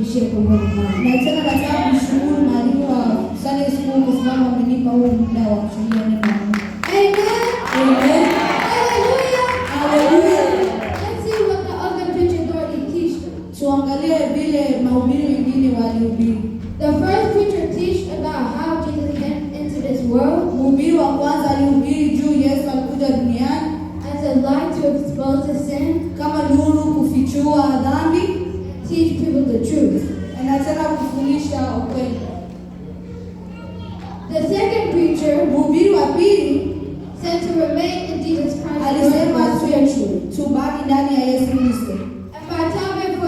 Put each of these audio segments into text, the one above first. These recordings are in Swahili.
share the word of God. Na tena nataka kushukuru mwalimu wa Sunday School kwa sababu amenipa huu muda wa kushuhudia neno la Mungu. Amen. Amen. Hallelujah. Hallelujah. Let's see what the other preachers already teach them. Tuangalie vile mahubiri wengine walihubiri. The first preacher teach about how Jesus came into this world. Mhubiri wa kwanza alihubiri juu Yesu alikuja duniani As a light to expose the sin, kama nuru kufichua dhambi, teach people the truth. na tena kufundisha ukweli. The second preacher Mhubiri wa pili said to remain in Jesus Christ alisema spiritually. tubaki ndani ya Yesu Kristo. And my topic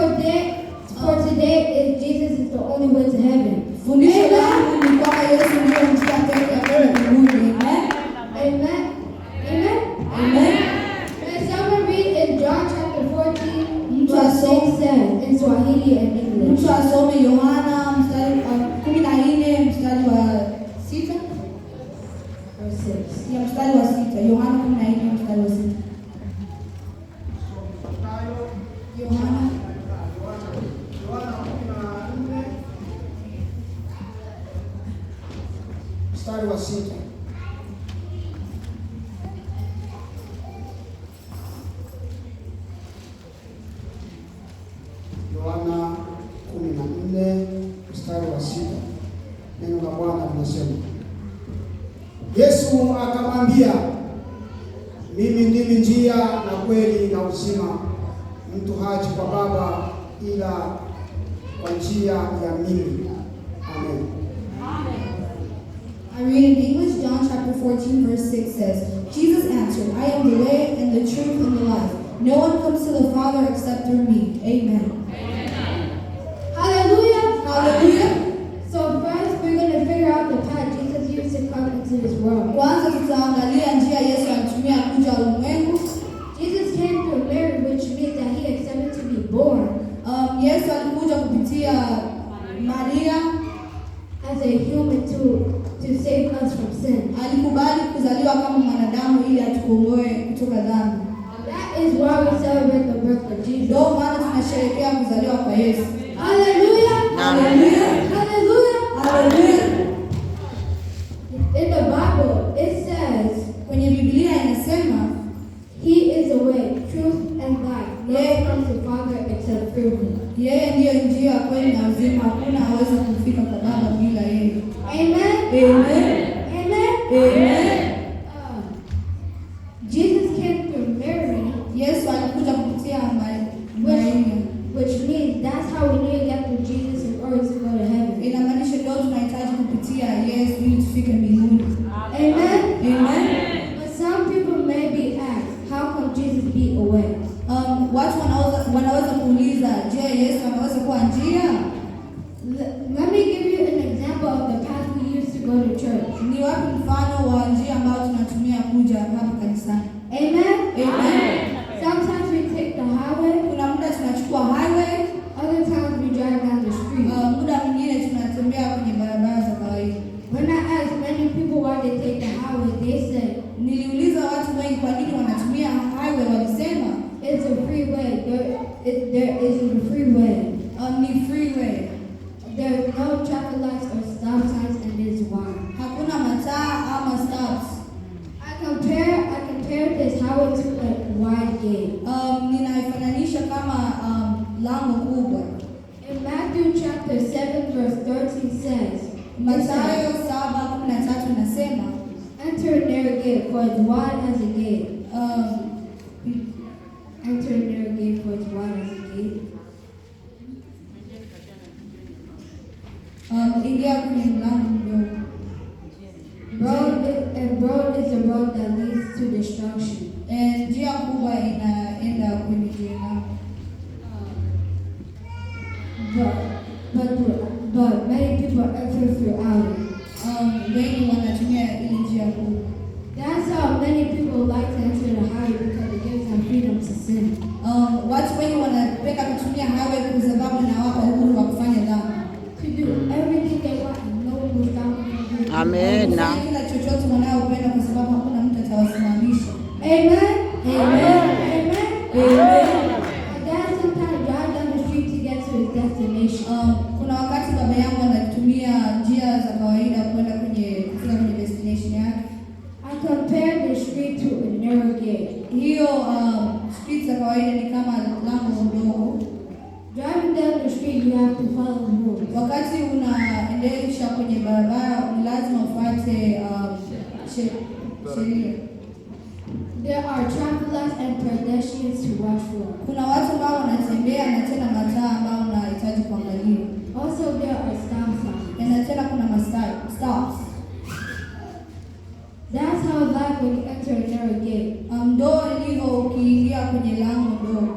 for today is Jesus is the only way to heaven. Fundisho langu ni kwamba Yesu ndiye njia pekee ya kwenda mbinguni. Amen. Amen. Amen. Amen. May someone read in John chapter 14, Mtu verse 6 asome. says in Swahili and English. Mtu asome Yohana mstari 14 mstari wa 6. Verse 6. Ya mstari wa 6. Yohana 14 mstari wa 6. Yohana mstari wa 6. Yohana 14 mstari wa 6. Neno la Bwana linasema, Yesu akamwambia, mimi ndimi njia na kweli na uzima, mtu haji kwa Baba ila kwa njia ya mimi. Amen. I read in English, John chapter 14, verse 6 says, Jesus answered, I am the way and the truth and the life. No one comes to the Father except through me. Amen. Hallelujah. Hallelujah. So first we're going to figure out the path Jesus used to come into this world. Kwanza tutaangalia njia Yesu alitumia kuja ulimwengu. Jesus came through Mary, which means that he accepted to be born Yesu alikuja kupitia Maria. as a human to save us from sin. Alikubali kuzaliwa kama mwanadamu ili atukomboe kutoka dhambi. That is why we celebrate the birth of Jesus. Ndio maana tunasherehekea kuzaliwa kwa Yesu. Hallelujah. Hallelujah. Hallelujah. Hallelujah. In the Bible, it says, Kwenye Biblia inasema He is the way, truth, and life. No one comes to the Father except through him. yeye ndiyo njia, kweli na uzima. Hakuna hawezi kufika kwa Baba bila yeye. Amen. Amen. Amen. Amen. Jesus came through Mary, Yesu alikuja kupitia Maria. which means that's how we need to get through Jesus in order to go to heaven. Inamaanisha ndio tunahitaji kupitia Yesu ili tufike mbinguni. Amen. Amen. But some people may be asked, how come Jesus be away? Watu wanaweza kuuliza, je, Yesu anaweza kuwa njia? Let me give you an example of the path we used to go to church. Ni wapi mfano wa njia ambayo tunatumia kuja hapa kanisani? Amen. Amen. Sometimes we take the highway, Kuna muda tunachukua highway, other times we drive down the street. muda mwingine tunatembea kwenye barabara za kawaida. When I ask many people why they take the highway, they say Niliuliza watu wengi kwa nini wanatumia highway, walisema it's a freeway. There isn't a freeway. ni freeway. There's no traffic lights or stop signs, and this is why. Hakuna mataa ama stops. I compare this highway to a wide gate. Ninaifananisha kama lango kubwa. In Matthew chapter 7 verse 13 says, Mathayo 7:13 nasema, enter a narrow gate, for it's wide as a gate. Enter a narrow gate, for it's wide as a gate. Ingia kwenye mlango mdogo. Broad is the road that leads to destruction. Njia kubwa inaenda kwenye jehanamu. But many people enter throughout it. Wengi wanatumia ile njia kubwa. That's how many people like to enter the highway, because it gives them freedom to sin. Watu wengi wanapenda kutumia highway kwa sababu inawapa uhuru wa kufanya dhambi. To do everything they want and no one will stop them from doing it. Amen. Kufanya kila chochote wanayopenda kwa sababu hakuna mtu atawasimamisha. Amen. Amen. Amen. Amen. My dad sometimes drives down the street to get to his destination. hiyo street za kawaida ni kama lango ndogo. Driving down the street, you have to follow the rules. Wakati unaendesha kwenye barabara ni lazima ufuate sheria. There are traffic lights and pedestrians to watch for. Kuna watu ambao wanatembea na tena mataa ambao unahitaji kuangalia. Also, there are stop signs. Na tena kuna stops. That's how life when you enter a narrow gate. Ndo ilivyo ukiingia kwenye lango ndogo.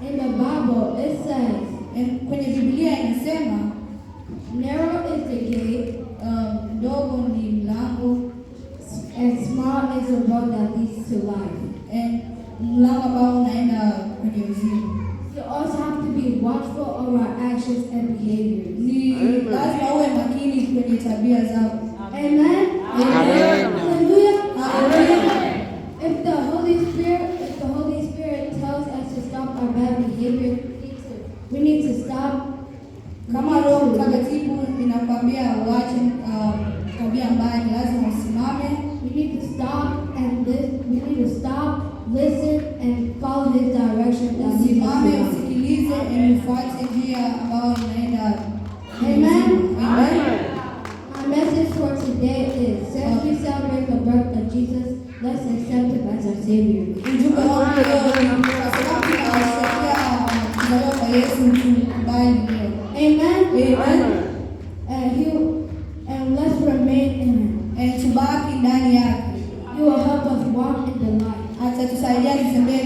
In the Bible, it says, kwenye Biblia inasema, narrow is the gate, ndogo ni mlango, and small is the road that leads to life. Mlango ambao unaenda kwenye uzima. You also have to be watchful of our actions and behaviors. Ni lazima uwe makini kwenye tabia zako. Amen. Amen. Hallelujah. Hallelujah. If the Holy Spirit tells us to stop our bad behavior, we need to stop. Kama Roho Mtakatifu inakwambia uache tabia mbaya, lazima usimame. We need to stop and listen and follow His direction. Usimame, usikilize na ufuate njia ambayo inaenda. Amen. Amen. Our message for today is, since we celebrate the birth of Jesus, let's accept Him as our Savior. Ujumbe wangu leo ni kwa sababu tunasherehekea kuzaliwa kwa Yesu, tukubali leo. Amen. Amen. And let's remain in Him. Tubaki ndani yake. He will help us walk in the light. Atatusaidia tutembee